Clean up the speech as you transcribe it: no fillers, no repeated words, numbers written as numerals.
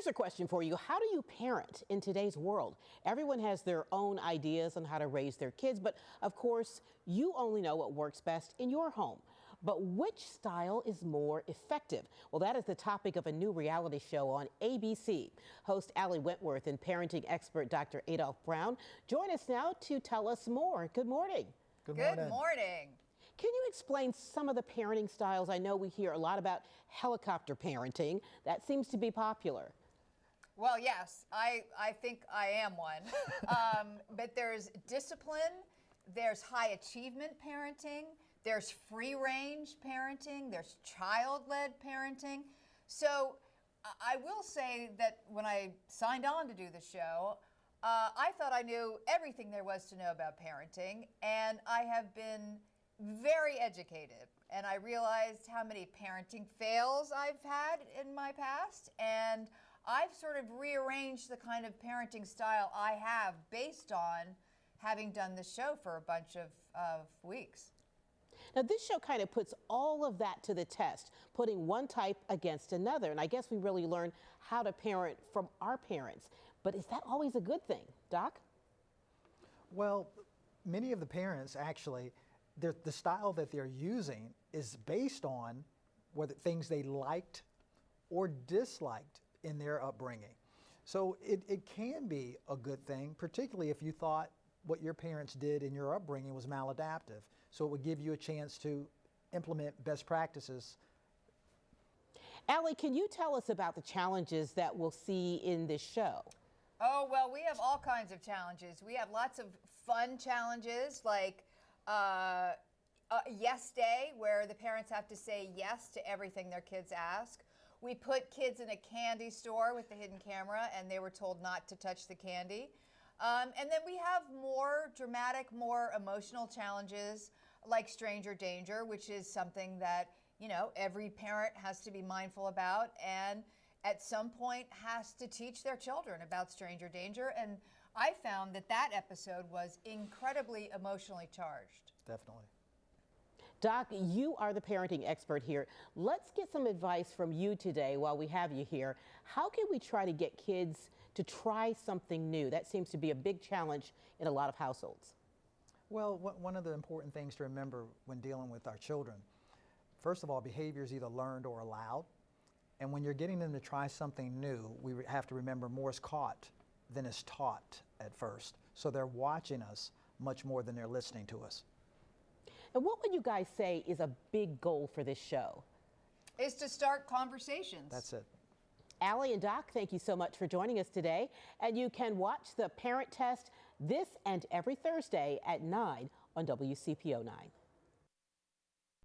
Here's a question for you. How do you parent in today's world? Everyone has their own ideas on how to raise their kids, but of course, you only know what works best in your home. But which style is more effective? Well, that is the topic of a new reality show on ABC. Host Ali Wentworth and parenting expert Dr. Adolph Brown join us now to tell us more. Good morning. Good morning. Can you explain some of the parenting styles? I know we hear a lot about helicopter parenting. That seems to be popular. Well, yes, I think I am one. But there's discipline, there's high achievement parenting, there's free range parenting, there's child-led parenting. So I will say that when I signed on to do the show, I thought I knew everything there was to know about parenting, and I have been very educated, and I realized how many parenting fails I've had in my past, and I've sort of rearranged the kind of parenting style I have based on having done the show for a bunch of weeks. Now, this show kind of puts all of that to the test, putting one type against another, and I guess we really learn how to parent from our parents. But is that always a good thing, Doc? Well, many of the parents actually, the style that they're using is based on whether things they liked or disliked in their upbringing. So it can be a good thing, particularly if you thought what your parents did in your upbringing was maladaptive. So it would give you a chance to implement best practices. Ali, can you tell us about the challenges that we'll see in this show? Oh, well, we have all kinds of challenges. We have lots of fun challenges like Yes Day, where the parents have to say yes to everything their kids ask. We put kids in a candy store with the hidden camera, and they were told not to touch the candy. And then we have more dramatic, more emotional challenges like stranger danger, which is something that, you know, every parent has to be mindful about and at some point has to teach their children about stranger danger. And I found that episode was incredibly emotionally charged. Definitely. Doc, you are the parenting expert here. Let's get some advice from you today while we have you here. How can we try to get kids to try something new? That seems to be a big challenge in a lot of households. Well, one of the important things to remember when dealing with our children, first of all, behavior is either learned or allowed. And when you're getting them to try something new, we have to remember more is caught than is taught at first. So they're watching us much more than they're listening to us. And what would you guys say is a big goal for this show? Is to start conversations. That's it. Ali and Doc, thank you so much for joining us today. And you can watch the Parent Test this and every Thursday at 9 on WCPO 9.